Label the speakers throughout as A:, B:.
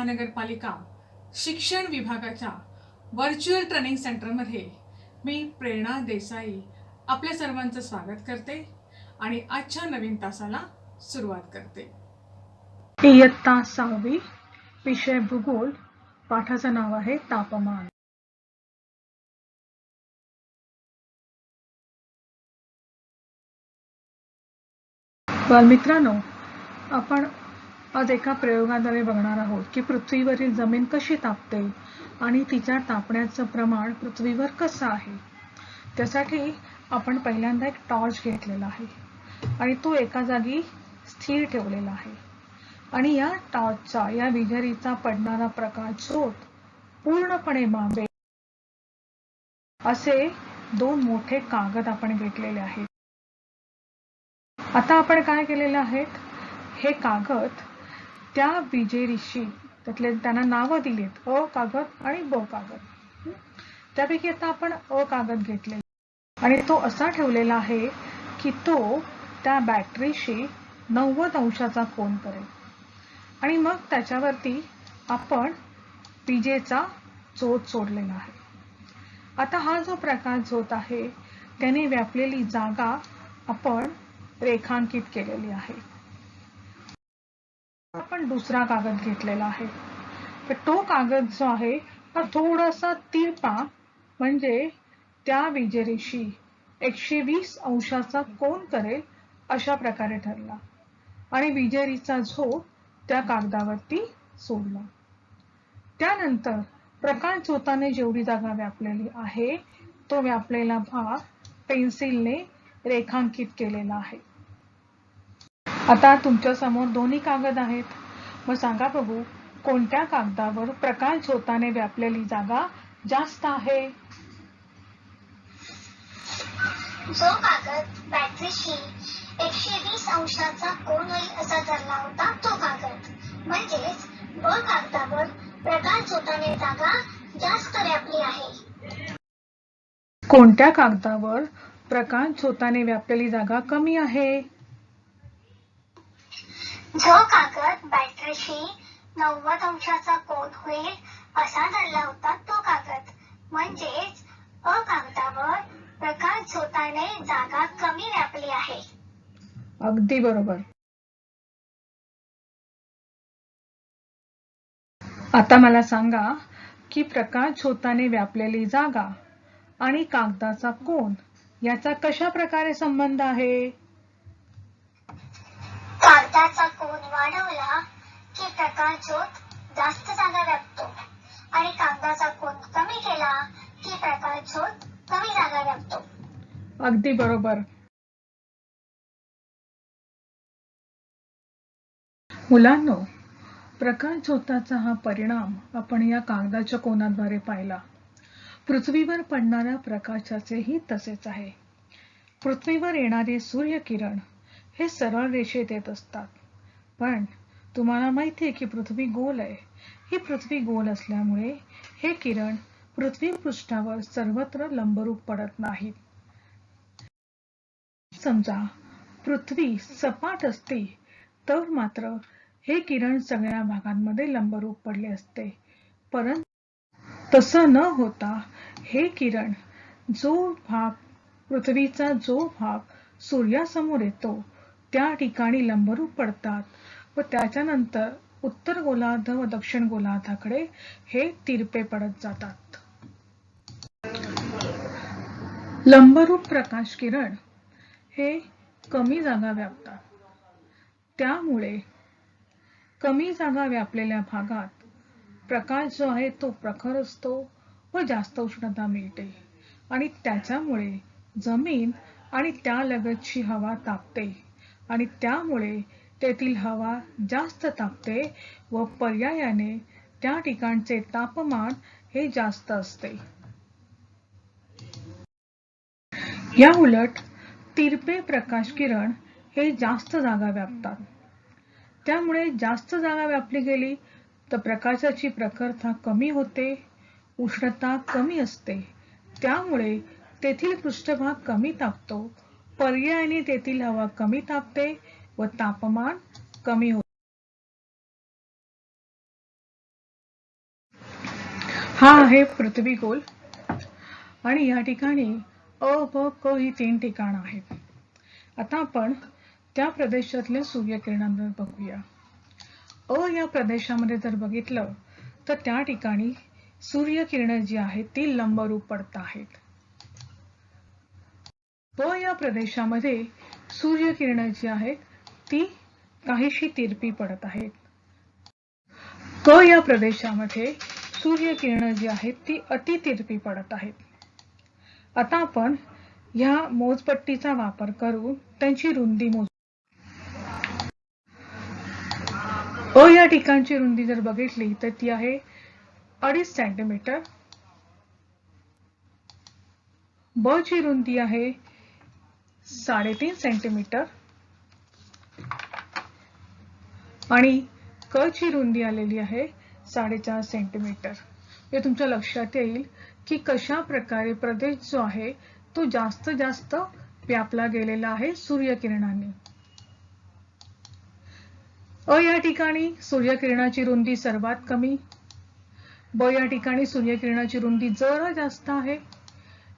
A: महानगरपालिका शिक्षण विभागाच्या व्हर्च्युअल ट्रेनिंग सेंटरमध्ये मी प्रेरणा देसाई आपल्या सर्वांचं स्वागत करते आणि आजच्या नवीन तासाला सुरुवात करते। इयत्ता 6वी, विषय भूगोल, पाठाचं नाव आहे तापमान। बालमित्रांनो, आपण आज एका प्रयोगाद्वारे बघणार आहोत की पृथ्वीवरील जमीन कशी तापते आणि तिच्या तापण्याचं प्रमाण पृथ्वीवर कसं आहे। त्यासाठी आपण पहिल्यांदा एक टॉर्च घेतलेला आहे आणि तो एका जागी स्थिर ठेवलेला आहे आणि या टॉर्चचा, या विजेरीचा पडणारा प्रकाश झोत पूर्णपणे मावेल असे 2 मोठे कागद आपण घेतलेले आहेत। आता आपण काय केलेले आहेत, हे कागद त्या विजेरीशी त्यांना नावं दिलीत, अ कागद आणि ब कागद। त्यापैकी आता आपण अ कागद घेतले आणि तो असा ठेवलेला आहे की तो त्या बॅटरीशी 90 अंशाचा कोन करेल आणि मग त्याच्यावरती आपण विजेचा झोत सोडलेला आहे। आता हा जो प्रकाश झोत आहे त्याने व्यापलेली जागा आपण रेखांकित केलेली आहे। आपण दुसरा कागद घेतलेला आहे, तर तो कागद जो आहे हा थोडासा तिरपा म्हणजे त्या विजेरीशी 120 अंशाचा कोन करेल अशा प्रकारे ठरला आणि विजेरीचा झोत त्या कागदावरती सोडला। त्यानंतर प्रकाश झोताने जेवढी जागा व्यापलेली आहे तो व्यापलेला भाग पेन्सिलने रेखांकित केलेला आहे। आता तुमच्या समोर दोन्ही कागद आहेत, मग सांगा बघू कोणत्या कागदावर प्रकाश झोताने व्यापलेली जागा जास्त आहे।
B: जो कागद बॅटरीशी 120 अंशाचा कोन होईल असा धरला होता तो कागद, म्हणजेच ब कागदावर प्रकाश झोताने जागा जास्त व्यापली आहे।
A: कोणत्या कागदावर प्रकाश झोताने व्यापलेली जागा कमी आहे।
B: जो कागद बॅटरीशी 90 अंशाचा कोन होईल असा धरला होता तो कागद, म्हणजेच अ कागदावर प्रकाश झोताने जागा कमी व्यापली आहे।
A: अगदी बरोबर। आता मला सांगा की प्रकाश झोताने व्यापलेली जागा आणि कागदाचा कोन याचा कशा प्रकारे संबंध आहे।
B: कागदाचा कोन वाढवला की प्रकाश झोत जास्त जागा व्यापतो आणि कागदाचा कोन कमी केला की प्रकाश झोत कमी जागा व्यापतो।
A: अगदी बरोबर। मुलांनो, प्रकाश झोताचा हा परिणाम आपण या कागदाच्या कोनाद्वारे पाहिला। पृथ्वीवर पडणाऱ्या प्रकाशाचेही तसेच आहे। पृथ्वीवर येणारे सूर्यकिरण हे सरळ रेषेत येत असतात, पण तुम्हाला माहिती आहे की पृथ्वी गोल आहे। ही पृथ्वी गोल असल्यामुळे हे किरण पृथ्वी पृष्ठावर सर्वत्र लंबरूप पडत नाहीत। समजा पृथ्वी सपाट असती तर मात्र हे किरण सगळ्या भागांमध्ये लंबरूप पडले असते, परंतु तसं न होता हे किरण पृथ्वीचा जो भाग सूर्यासमोर येतो त्या ठिकाणी लंबरूप पडतात व त्याच्यानंतर उत्तर गोलार्ध व दक्षिण गोलार्धाकडे हे तिरपे पडत जातात। लंबरूप प्रकाश किरण हे कमी जागा व्यापतात, त्यामुळे कमी जागा व्यापलेल्या भागात प्रकाश जो आहे तो प्रखर असतो व जास्त उष्णता मिळते आणि त्याच्यामुळे जमीन आणि त्यालगतची हवा तापते आणि त्यामुळे तेथील हवा जास्त तापते व पर्यायाने त्या ठिकाणचे तापमान हे जास्त असते। या उलट तिरपे प्रकाश किरण हे जास्त जागा व्यापतात, त्यामुळे जास्त जागा व्यापली गेली तर प्रकाशाची प्रखरता कमी होते, उष्णता कमी असते, त्यामुळे तेथील पृष्ठभाग कमी तापतो, पर्यायाने तेथील हवा कमी तापते व तापमान कमी होते। हा आहे पृथ्वी गोल आणि या ठिकाणी अ, ब, क ही 3 ठिकाणं आहेत. आता आपण त्या प्रदेशातल्या सूर्यकिरणांवर बघूया. या प्रदेशामध्ये जर बघितलं तर त्या ठिकाणी सूर्यकिरणं जी आहेत ती लंबरूप पडत आहेत. या प्रदेशामध्ये सूर्यकिरणं जी आहेत ती काहीशी तिरपी पडत आहेत. या प्रदेशामध्ये सूर्यकिरणं जी आहेत ती अतितिरपी पडत आहेत. आता आपण ह्या मोजपट्टीचा वापर करून त्यांची रुंदी मोजू. या ठिकाणची रुंदी जर बघितली तर ती आहे 2.5 सेंटीमीटर. ब ची रुंदी आहे 3.5 सेंटीमीटर आणि क ची रुंदी आलेली आहे 4.5 सेंटीमीटर. हे तुमच्या लक्षात येईल की कशा प्रकारे प्रदेश जो आहे तो जास्त व्यापला गेलेला आहे सूर्यकिरणांनी. या ठिकाणी सूर्यकिरणाची रुंदी सर्वात कमी. या ठिकाणी सूर्यकिरणाची रुंदी जरा जास्त आहे.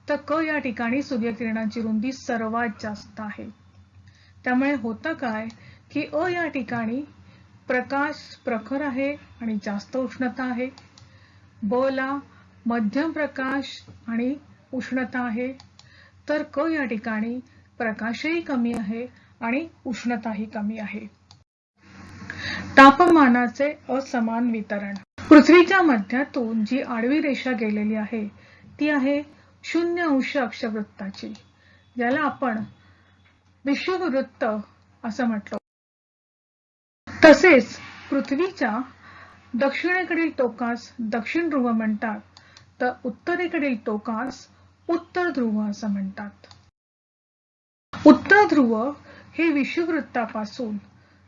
A: तर क या ठिकाणी सूर्यकिरणाची रुंदी सर्वात जास्त आहे. त्यामुळे होतं काय की या ठिकाणी प्रकाश प्रखर आहे आणि जास्त उष्णता आहे. ब ला मध्यम प्रकाश आणि उष्णता आहे. तर क या ठिकाणी प्रकाशही कमी आहे आणि उष्णताही कमी आहे. तापमानाचे असमान वितरण. पृथ्वीच्या मध्यातून जी आडवी रेषा गेलेली आहे ती आहे 0° अक्षवृत्ताची, ज्याला आपण विषुववृत्त असं म्हटलं. तसेच पृथ्वीच्या दक्षिणेकडील टोकास दक्षिण ध्रुव म्हणतात, तर उत्तरेकडील टोकास उत्तर ध्रुव असं म्हणतात. उत्तर ध्रुव हे विषुववृत्तापासून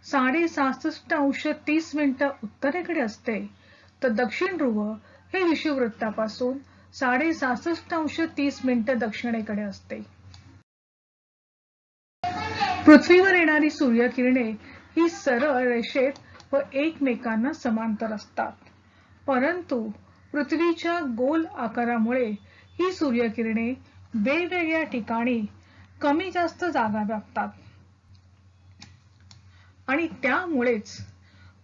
A: 66.30 उत्तरेकडे असते, तर दक्षिण ध्रुव हे विषुववृत्तापासून 66.30 दक्षिणेकडे असते. पृथ्वीवर येणारी सूर्यकिरणे ही सरळ रेषेत व एकमेकांना समांतर असतात, परंतु पृथ्वीच्या गोल आकारामुळे ही सूर्यकिरणे वेगवेगळ्या ठिकाणी कमी जास्त जागा व्यापतात आणि त्यामुळेच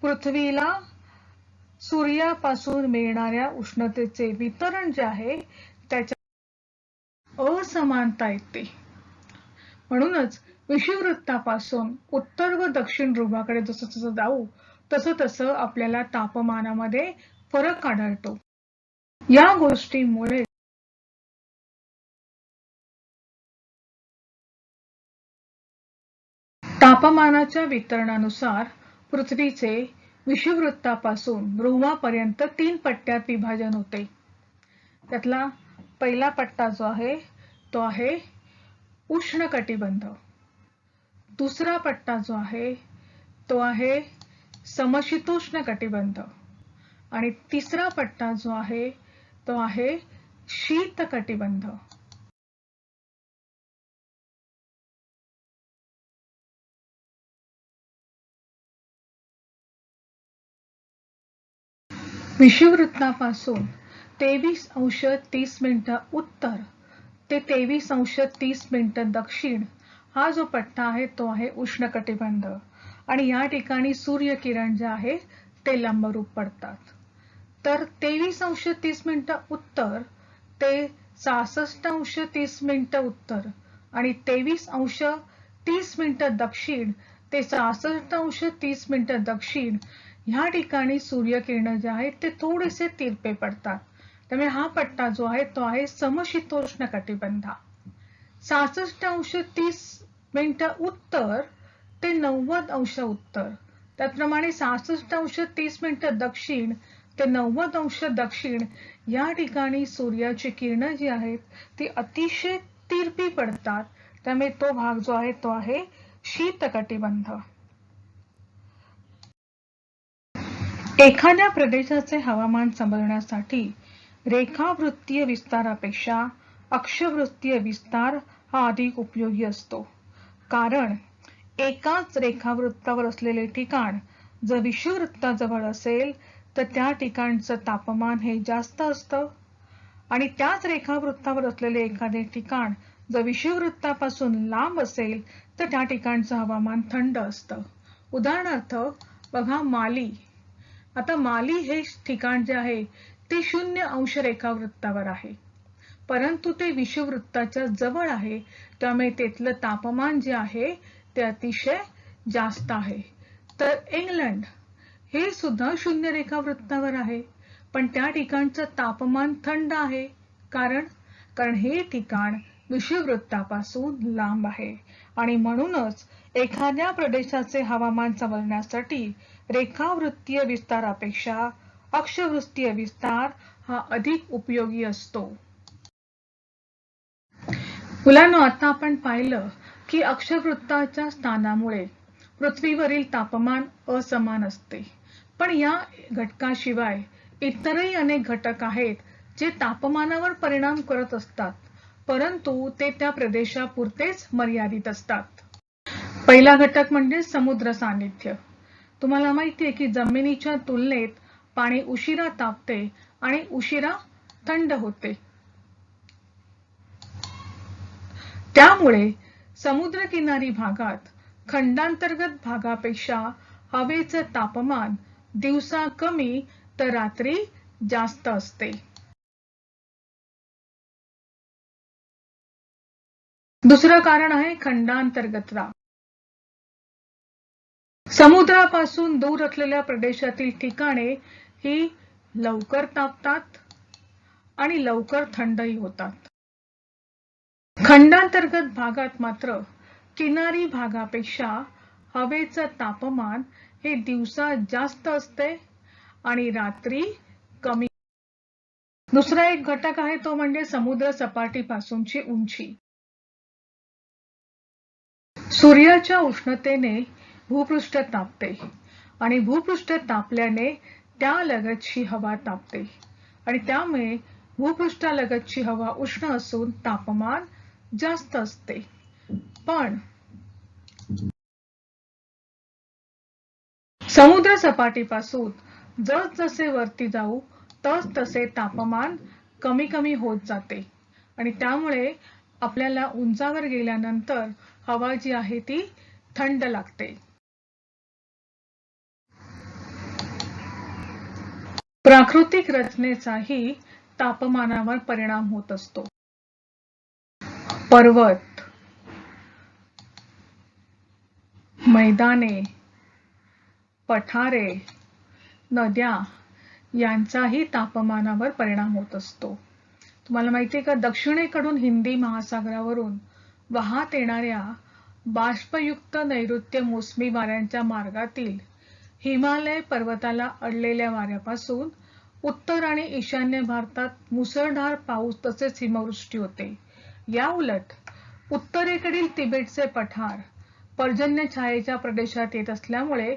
A: पृथ्वीला सूर्यापासून मिळणाऱ्या उष्णतेचे वितरण जे आहे त्याच्या असमानता येते. म्हणूनच विषुववृत्तापासून उत्तर व दक्षिण ध्रुवाकडे जसं जाऊ तसं आपल्याला तापमानामध्ये फरक आढळतो. या गोष्टीमुळे तापमानाच्या वितरणानुसार पृथ्वीचे विषुववृत्तापासून ध्रुवापर्यंत 3 पट्ट्यात विभाजन होते. त्यातला पहिला पट्टा जो आहे तो आहे उष्णकटिबंध. दुसरा पट्टा जो आहे तो आहे समशीतोष्ण कटिबंध आणि तिसरा पट्टा जो आहे तो आहे शीत कटिबंध. विषुववृत्तापासून 23°30 उत्तर ते 23°30 दक्षिण हा जो पट्टा आहे तो आहे उष्णकटिबंध आणि या ठिकाणी सूर्यकिरण जे आहे ते लंबरूप पडतात. तर 23°30 उत्तर ते 66°30 उत्तर आणि 23°30 दक्षिण ते 66°30 दक्षिण ह्या ठिकाणी सूर्यकिरण जे आहेत ते थोडेसे तिरपे पडतात. त्यामुळे हा पट्टा जो आहे तो आहे समशीतोष्ण कटिबंध. 66°30 उत्तर ते 90° उत्तर, त्याचप्रमाणे 66°30 दक्षिण ते 90° दक्षिण या ठिकाणी सूर्याची किरणं जी आहेत ती अतिशय तिरपी पडतात. त्यामुळे तो भाग जो आहे तो आहे शीत कटिबंध. एखाद्या प्रदेशाचे हवामान समजण्यासाठी रेखावृत्तीय विस्तारापेक्षा अक्षवृत्तीय विस्तार हा अधिक उपयोगी असतो, कारण एकाच रेखावृत्तावर असलेले ठिकाण जर विषुववृत्ताजवळ असेल तर त्या ठिकाणचं तापमान हे जास्त असतं आणि त्याच रेखावृत्तावर असलेले एखादे ठिकाण जर विषुववृत्तापासून लांब असेल तर त्या ठिकाणचं हवामान थंड असतं. उदाहरणार्थ बघा माली. आता माली हे ठिकाण जे आहे ते 0° रेखावृत्तावर आहे, परंतु ते विषुववृत्ताच्या जवळ आहे, त्यामुळे तेथलं तापमान जे आहे ते अतिशय जास्त आहे. तर इंग्लंड हे सुद्धा 0 रेखावृत्तावर आहे, पण त्या ठिकाणचं तापमान थंड आहे. कारण हे ठिकाण विषुववृत्तापासून लांब आहे आणि म्हणूनच एखाद्या प्रदेशाचे हवामान समजण्यासाठी रेखावृत्तीय विस्तारापेक्षा अक्षवृत्तीय विस्तार हा अधिक उपयोगी असतो. मुलांनो, आता आपण पाहिलं की अक्षवृत्ताच्या स्थानामुळे पृथ्वीवरील तापमान असमान असते, पण या घटकाशिवाय इतरही अनेक घटक आहेत जे तापमानावर परिणाम करत असतात, परंतु ते त्या प्रदेशापुरतेच मर्यादित असतात. पहिला घटक म्हणजे समुद्र सान्निध्य. तुम्हाला माहिती आहे की जमिनीच्या तुलनेत पाणी उशिरा तापते आणि उशिरा थंड होते. त्यामुळे समुद्रकिनारी भागात खंडांतर्गत भागापेक्षा हवेचं तापमान दिवसा कमी तर रात्री जास्त असते. दुसरं कारण आहे खंडांतर्गत दाब. समुद्रापासून दूर असलेल्या प्रदेशातील ठिकाणे ही लवकर तापतात आणि लवकर थंडही होतात. खंडांतर्गत भागात मात्र किनारी भागापेक्षा हवेचं तापमान हे दिवसा जास्त असते आणि रात्री कमी. दुसरा एक घटक आहे तो म्हणजे समुद्र सपाटीपासूनची उंची. सूर्याच्या उष्णतेने भूपृष्ठ तापते आणि भूपृष्ठ तापल्याने त्यालगतची हवा तापते आणि त्यामुळे भूपृष्ठालगतची हवा उष्ण असून तापमान जास्त असते. पण समुद्र सपाटीपासून जसजसे वरती जाऊ तसतसे तापमान कमी कमी होत जाते आणि त्यामुळे आपल्याला उंचावर गेल्यानंतर हवा जी आहे ती थंड लागते. प्राकृतिक रचनेचाही तापमानावर परिणाम होत असतो. पर्वत, मैदाने, पठारे, नद्या यांचाही तापमानावर परिणाम होत असतो. तुम्हाला माहिती आहे का, दक्षिणेकडून हिंदी महासागरावरून वाहत येणाऱ्या बाष्पयुक्त नैऋत्य मोसमी वाऱ्यांच्या मार्गातील हिमालय पर्वताला अडलेल्या वाऱ्यापासून उत्तर आणि ईशान्य भारतात मुसळधार पाऊस तसेच हिमवृष्टी होते. या उलट उत्तरेकडील तिबेटचे पठार पर्जन्य छायेच्या प्रदेशात येत असल्यामुळे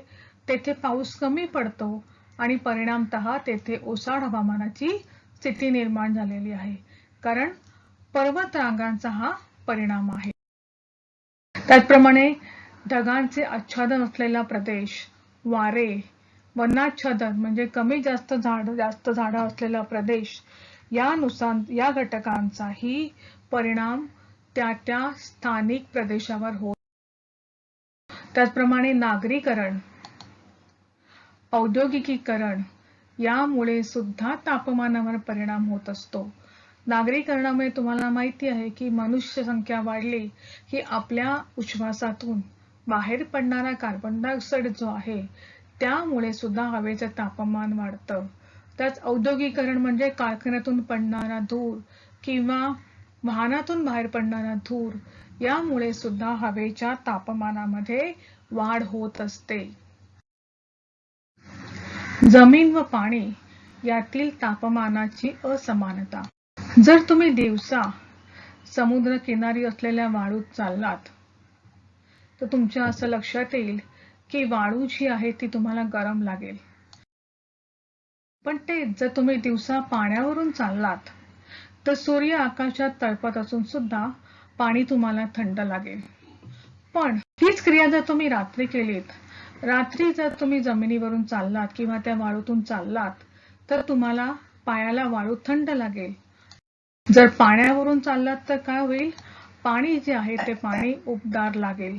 A: तेथे पाऊस कमी पडतो आणि परिणामतः तेथे ओसाड हवामानाची स्थिती निर्माण झालेली आहे, कारण पर्वतरांगांचा हा परिणाम आहे. त्याचप्रमाणे ढगांचे आच्छादन असलेला प्रदेश, वारे, वनाच्छादन म्हणजे कमी जास्त झाडं असलेला प्रदेश यानुसार या घटकांचाही परिणाम त्या स्थानिक प्रदेशावर होतो. त्याचप्रमाणे नागरीकरण, औद्योगिकीकरण यामुळे सुद्धा तापमानावर परिणाम होत असतो. नागरीकरणामुळे तुम्हाला माहिती आहे की मनुष्य संख्या वाढली की आपल्या उच्छ्वासातून बाहेर पडणारा कार्बन डायऑक्साईड जो आहे त्यामुळे सुद्धा हवेचं तापमान वाढतं. त्याच औद्योगिकरण म्हणजे कारखान्यातून पडणारा धूर किंवा वाहनातून बाहेर पडणारा धूर यामुळे सुद्धा हवेच्या तापमानामध्ये वाढ होत असते. जमीन व पाणी यातील तापमानाची असमानता. जर तुम्ही दिवसा समुद्र किनारी असलेल्या वाळूत चाललात तर तुमच्या असं लक्षात येईल की वाळू जी आहे ती तुम्हाला गरम लागेल, पण तेच जर तुम्ही दिवसा पाण्यावरून चाललात तर सूर्य आकाशात तळपत असून सुद्धा पाणी तुम्हाला थंड लागेल. पण हीच क्रिया जर तुम्ही रात्री केलीत रात्री जर तुम्ही जमिनीवरून चाललात किंवा त्या वाळूतून चाललात तर तुम्हाला पायाला वाळू थंड लागेल. जर पाण्यावरून चाललात तर काय होईल? पाणी जे आहे ते पाणी उबदार लागेल.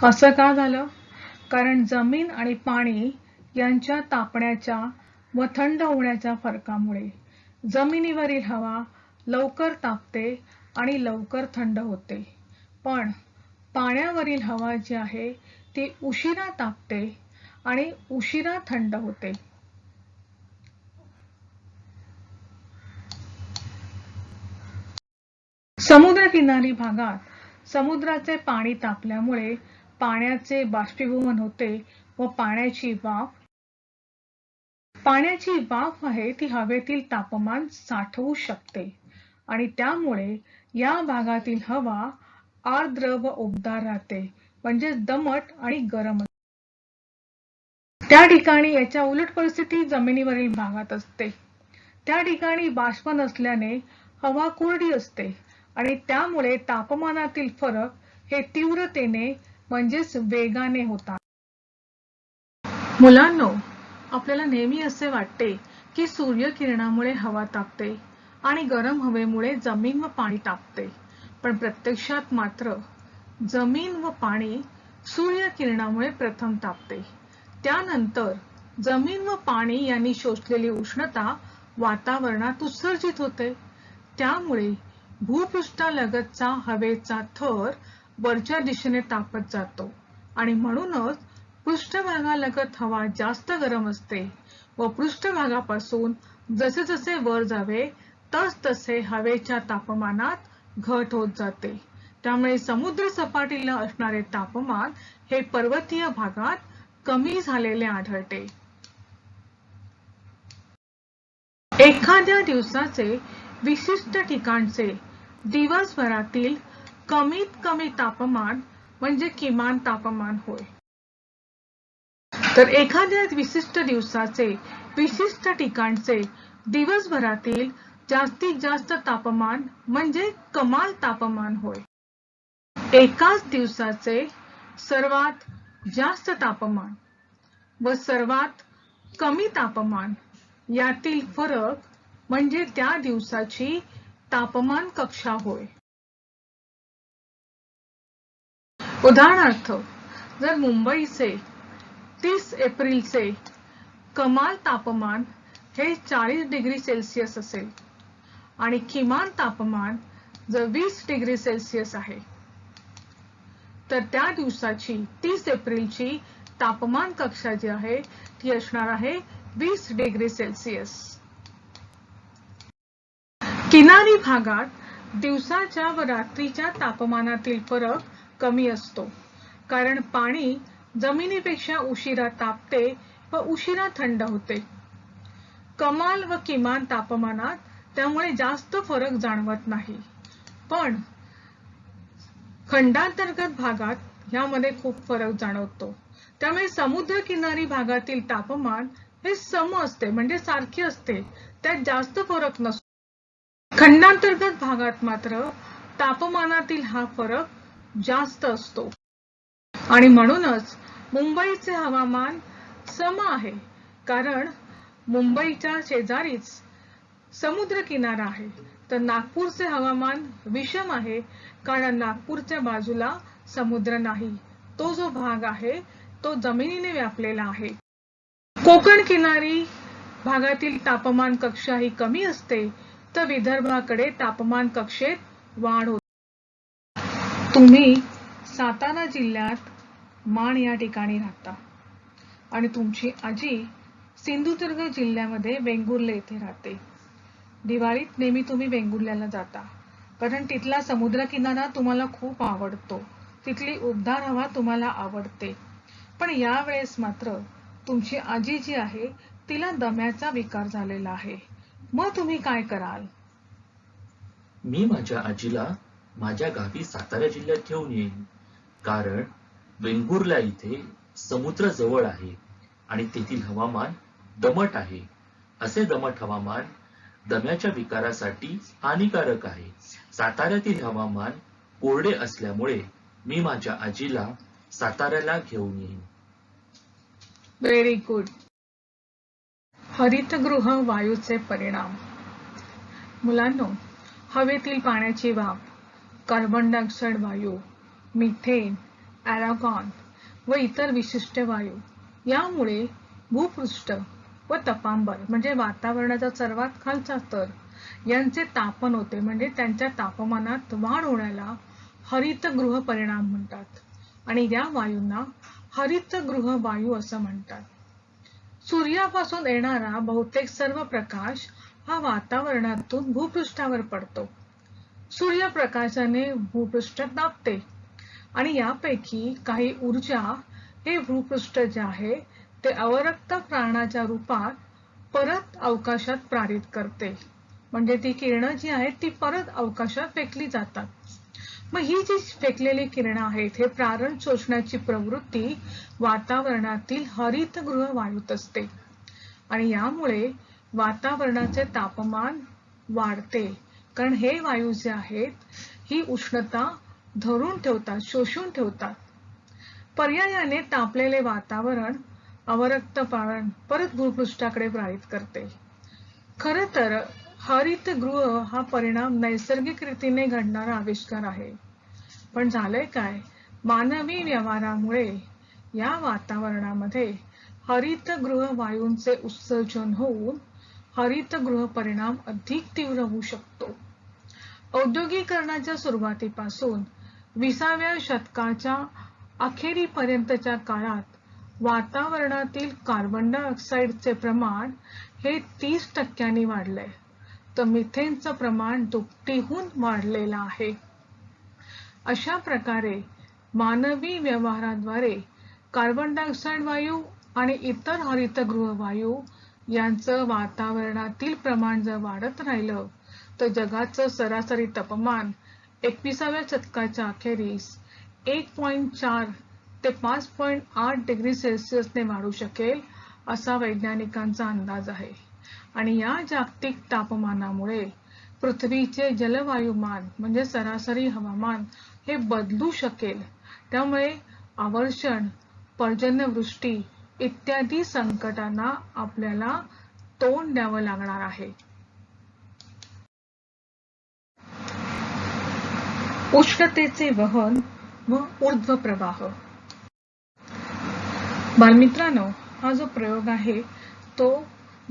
A: असं का झालं? कारण जमीन आणि पाणी यांच्या तापण्याच्या व थंड होण्याच्या फरकामुळे जमिनीवरील हवा लवकर तापते आणि लवकर थंड होते, पण पाण्यावरील हवा जी आहे ती उशिरा तापते आणि उशिरा थंड होते. समुद्रकिनारी भागात समुद्राचे पाणी तापल्यामुळे पाण्याचे बाष्पीभवन होते व पाण्याची वाफ आहे ती हवेतील तापमान साठवू शकते आणि त्यामुळे या भागातील हवा आर्द्र व उबदार राहते, म्हणजे दमट आणि गरम. त्या ठिकाणी याच्या उलट परिस्थिती जमिनीवरील भागात असते. त्या ठिकाणी बाष्प नसल्याने हवा कोरडी असते आणि त्यामुळे तापमानातील फरक हे तीव्रतेने म्हणजेच वेगाने होतात. मुलांनो, आपल्याला नेहमी असे वाटते की सूर्यकिरणामुळे हवा तापते आणि गरम हवेमुळे जमीन व पाणी तापते, पण प्रत्यक्षात मात्र जमीन व पाणी सूर्यकिरणामुळे प्रथम तापते. त्यानंतर जमीन व पाणी यांनी शोषलेली उष्णता वातावरणात उत्सर्जित होते. त्यामुळे भूपृष्ठालगतचा हवेचा थर वरच्या दिशेने तापत जातो आणि म्हणूनच पृष्ठभागालगत हवा जास्त गरम असते व पृष्ठभागापासून जसे जसे वर जावे तसतसे हवेच्या तापमानात घट होत जाते. त्यामुळे समुद्र सपाटीला असणारे तापमान हे पर्वतीय भागात कमी झालेले आढळते. एखाद्या दिवसाचे विशिष्ट ठिकाणचे दिवसभरातील कमीत कमी तापमान म्हणजे किमान तापमान होय. तर एखाद्या विशिष्ट दिवसाचे विशिष्ट ठिकाणचे दिवसभरातील जास्तीत जास्त तापमान म्हणजे कमाल तापमान होय. एकाच दिवसाचे सर्वात जास्त तापमान व सर्वात कमी तापमान यातील फरक म्हणजे त्या दिवसाची तापमान कक्षा होय. उदाहरणार्थ, जर मुंबईचे 30 एप्रिलचे कमाल तापमान हे 40 डिग्री सेल्सिअस असेल आणि किमान तापमान जर 20 डिग्री सेल्सिअस आहे, तर त्या दिवसाची 30 एप्रिलची तापमान कक्षा जी आहे ती असणार आहे 20 डिग्री सेल्सिअस. किनारी भागात दिवसाच्या व रात्रीच्या तापमानातील फरक कमी असतो, कारण पाणी जमिनीपेक्षा उशिरा तापते व उशिरा थंड होते. कमाल व किमान तापमानात त्यामुळे जास्त फरक जाणवत नाही, पण खंडांतर्गत भागात यामध्ये खूप फरक जाणवतो. त्यामुळे समुद्रकिनारी भागातील तापमान हे सम असते, म्हणजे सारखे असते, त्यात जास्त फरक नसतो. खंडांतर्गत भागात मात्र तापमानातील हा फरक जास्त असतो आणि म्हणूनच मुंबईचे हवामान सम आहे, कारण मुंबईच्या शेजारीच समुद्र किनारा आहे. तर नागपूरचे हवामान विषम आहे, कारण नागपूरच्या बाजूला समुद्र नाही, तो जो भाग आहे तो जमिनीने व्यापलेला आहे. कोकण किनारी भागातील तापमान कक्षा ही कमी असते, तर विदर्भाकडे तापमान कक्षेत वाढ होते. तुम्ही सातारा जिल्ह्यात माण या ठिकाणी राहता आणि तुमची आजी सिंधुदुर्ग जिल्ह्यामध्ये वेंगुर्ले येथे राहते. दिवाळीत नेहमी तुम्ही वेंगुर्ल्याला जाता, कारण तिथला समुद्रकिनारा तुम्हाला खूप आवडतो, तिथली उबदार हवा तुम्हाला आवडते. पण यावेळेस मात्र तुमची आजी जी आहे तिला दम्याचा विकार झालेला आहे. मग तुम्ही काय कराल?
C: मी माझ्या आजीला माझ्या गावी सातारा जिल्ह्यात घेऊन येईन, कारण वेंगुर्ला इथे समुद्र जवळ आहे आणि तेथील हवामान दमट आहे. असे दमट हवामान दम्याच्या विकारासाठी हानिकारक आहे. साताऱ्यातील हवामान कोरडे असल्यामुळे मी माझ्या आजीला साताऱ्याला घेऊन येईन.
A: Very good. हरितगृह वायूचे परिणाम. मुलांनो, हवेतील पाण्याची वाफ, कार्बन डायऑक्साईड वायू, मिथेन, ॲरागॉन व इतर विशिष्ट वायू यामुळे भूपृष्ठ व तपांबर म्हणजे वातावरणाचा सर्वात खालचा स्तर यांचे तापन होते, म्हणजे त्यांच्या तापमानात वाढ होण्याला हरितगृह परिणाम म्हणतात आणि या वायूंना हरितगृह वायू असं म्हणतात. सूर्यापासून येणारा बहुतेक सर्व प्रकाश हा वातावरणातून भूपृष्ठावर पडतो. सूर्यप्रकाशाने भूपृष्ठ तापते आणि यापैकी काही ऊर्जा हे भूपृष्ठ जे आहे ते अवरक्त प्राणाच्या रूपात परत अवकाशात प्रेरित करते, म्हणजे ती किरणं जी आहेत ती परत अवकाशात फेकली जातात. मग ही जी फेकलेली किरणं आहेत हे प्रारण शोषण्याची प्रवृत्ती वातावरणातील हरितगृह वायूत असते आणि यामुळे वातावरणाचे तापमान वाढते, कारण हे वायू जे आहेत ही उष्णता धरून ठेवतात, शोषून ठेवतात. पर्यायाने तापलेले वातावरण अवरक्त प्राण परत भूपृष्ठाकडे प्रेरित करते. खरं तर हरितगृह हा परिणाम नैसर्गिक रीतीने घडणारा आविष्कार आहे, पण झालंय काय, मानवी व्यवहारामुळे या वातावरणामध्ये हरितगृह वायूंचे उत्सर्जन होऊन हरितगृह परिणाम अधिक तीव्र होऊ शकतो. औद्योगिकरणाच्या सुरुवातीपासून 20व्या शतकाच्या अखेरीपर्यंतच्या काळात वातावरणातील कार्बन डायऑक्साईडचे प्रमाण हे 30% वाढले, तर मिथेनचं प्रमाण दुपटीहून वाढलेलं आहे. अशा प्रकारे मानवी व्यवहाराद्वारे कार्बन डायऑक्साईड वायू आणि इतर हरितगृह वायू यांचं वातावरणातील प्रमाण जर वाढत राहिलं तर जगाचं सरासरी तापमान 21व्या शतकाच्या अखेरीस 1.4 ते 5.8 डिग्री सेल्सिअसने वाढू शकेल असा वैज्ञानिकांचा अंदाज आहे. आणि या जागतिक तापमानामुळे पृथ्वीचे जलवायुमान म्हणजे सरासरी हवामान हे बदलू शकेल. त्यामुळे आवर्षण, पर्जन्यवृष्टी इत्यादी संकटांना आपल्याला तोंड द्यावं लागणार आहे. उष्णतेचे वहन व ऊर्ध्व प्रवाह. बालमित्रांनो, हा जो प्रयोग आहे तो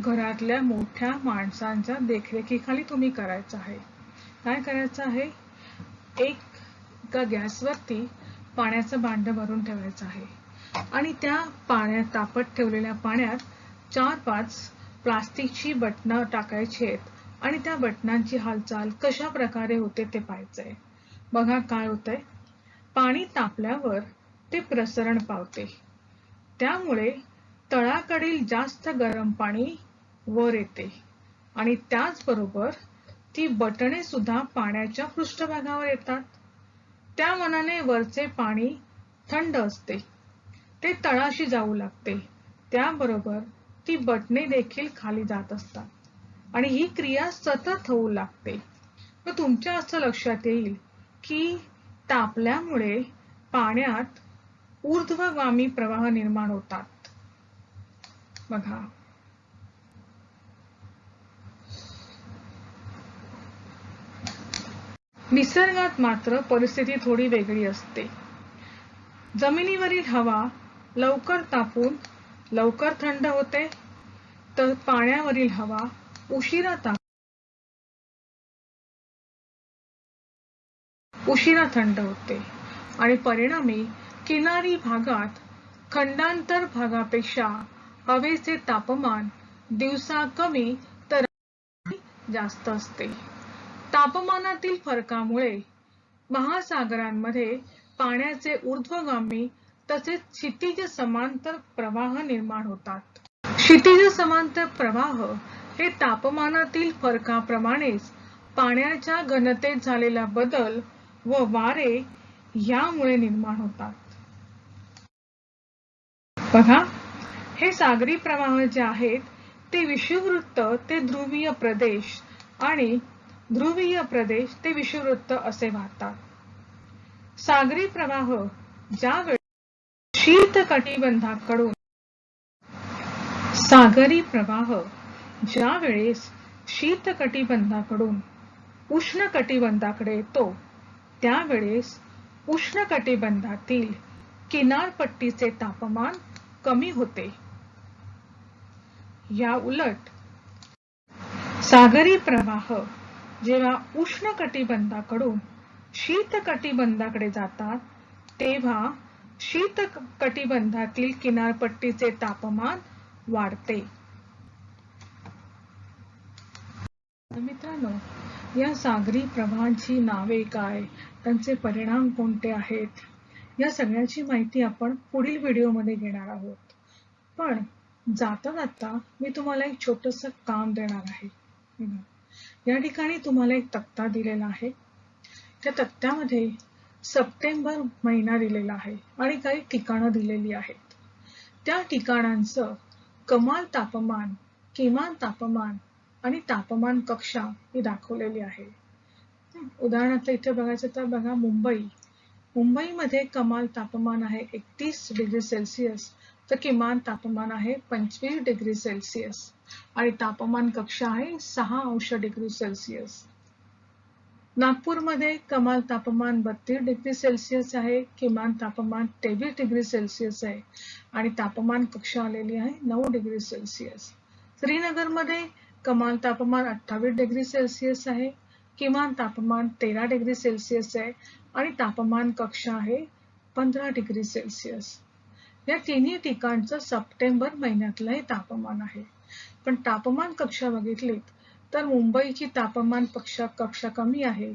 A: घरातल्या मोठ्या माणसांच्या देखरेखीखाली तुम्ही करायचा आहे. काय करायचं आहे, एका गॅसवरती पाण्याचं भांडं भरून ठेवायचं आहे आणि त्या पाण्यात तापत ठेवलेल्या पाण्यात 4-5 प्लास्टिकची बटणं टाकायची आहेत आणि त्या बटनांची हालचाल कशा प्रकारे होते ते पाहायचंय. बघा काय होतंय, पाणी तापल्यावर ते प्रसरण पावते, त्यामुळे तळाकडील जास्त गरम पाणी वर येते आणि त्याचबरोबर ती बटणे सुद्धा पाण्याच्या पृष्ठभागावर येतात. त्या मानाने वरचे पाणी थंड असते, ते तळाशी जाऊ लागते, त्याबरोबर ती बटणे देखील खाली जात असतात आणि ही क्रिया सतत होऊ लागते. मग तुमच्या असं लक्षात येईल की तापल्यामुळे पाण्यात ऊर्ध्वगामी प्रवाह निर्माण होतात. बघा, निसर्गात मात्र परिस्थिती थोडी वेगळी असते. जमिनीवरील हवा लवकर तापून लवकर थंड होते, तर पाण्यावरील हवा उशिरा थंड होते आणि परिणामी किनारी भागात खंडांतर भागापेक्षा हवेचे तापमान दिवसा कमी तर जास्त असते. तापमानातील फरकामुळे महासागरांमध्ये पाण्याचे ऊर्ध्वगामी तसेच क्षितिज समांतर प्रवाह निर्माण होतात. क्षितिज समांतर प्रवाह हे तापमानातील फरकाप्रमाणेच पाण्याच्या घनतेत झालेला बदल व वारे यामुळे निर्माण होतात. बघा, हे सागरी प्रवाह जे आहेत ते विषुववृत्त ते ध्रुवीय प्रदेश आणि ध्रुवीय प्रदेश ते विषुववृत्त असे वाहतात. सागरी प्रवाह ज्यावेळी शीत कटिबंधाकडून सागरी प्रवाह ज्या वेळेस शीत कटिबंधाकडून उष्ण कटिबंधाकडे येतो त्यावेळेस उष्ण कटिबंधातील किनारपट्टीचे तापमान कमी होते. या उलट सागरी प्रवाह जेव्हा उष्ण कटिबंधाकडून शीत कटिबंधाकडे जातात तेव्हा शीत कटिबंधातील किनारपट्टीचे तापमान वाढते. मित्रांनो, या सागरी प्रवाहांची नावे काय, त्यांचे परिणाम कोणते आहेत, या सगळ्याची माहिती आपण पुढील व्हिडिओमध्ये घेणार आहोत. पण जाता जाता मी तुम्हाला एक छोटंसं काम देणार आहे. या ठिकाणी तुम्हाला एक तक्ता दिलेला आहे. त्या तक्त्यामध्ये सप्टेंबर महिना दिलेला आहे आणि काही ठिकाणं दिलेली आहेत. त्या ठिकाणांचं कमाल तापमान, किमान तापमान आणि तापमान कक्षा ही दाखवलेली आहे. उदाहरणार्थ इथे बघायचं तर बघा, मुंबईमध्ये कमाल तापमान आहे 31 डिग्री सेल्सिअस तर किमान तापमान आहे 25 डिग्री सेल्सिअस आणि तापमान कक्षा आहे 6 अंश डिग्री सेल्सिअस. नागपूरमध्ये कमाल तापमान 32 डिग्री सेल्सिअस आहे, किमान तापमान 23 डिग्री सेल्सिअस आहे आणि तापमान कक्षा आलेली आहे 9 डिग्री सेल्सिअस. श्रीनगरमध्ये कमाल तापमान 28 डिग्री सेल्सिअस आहे, किमान तापमान 13 डिग्री सेल्सिअस आहे आणि तापमान कक्षा आहे 15 डिग्री सेल्सिअस. या तिन्ही ठिकाणचं सप्टेंबर महिन्यातलं हे तापमान आहे. पण तापमान कक्षा बघितलीत तर मुंबईची तापमान कक्षा कमी आहे,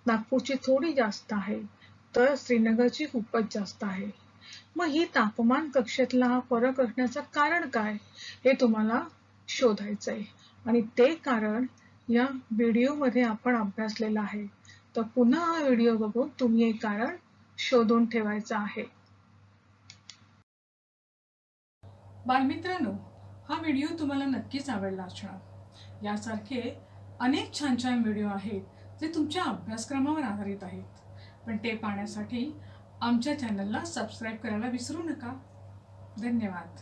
A: नागपूरची थोडी जास्त आहे, तर श्रीनगरची खूपच जास्त आहे. मग ही तापमान कक्षेतला हा फरक असण्याचं कारण काय हे तुम्हाला शोधायचं आहे आणि ते कारण या व्हिडिओमध्ये आपण अभ्यासलेलं आहे. तर पुन्हा हा व्हिडिओ बघून तुम्ही हे कारण शोधून ठेवायचं आहे. बालमित्रांनो, हा व्हिडिओ तुम्हाला नक्कीच आवडला असणार. यासारखे अनेक छान छान व्हिडिओ आहेत जे तुमच्या अभ्यासक्रमावर आधारित आहेत. पण ते पाहण्यासाठी आमच्या चॅनलला सबस्क्राईब करायला विसरू नका. धन्यवाद.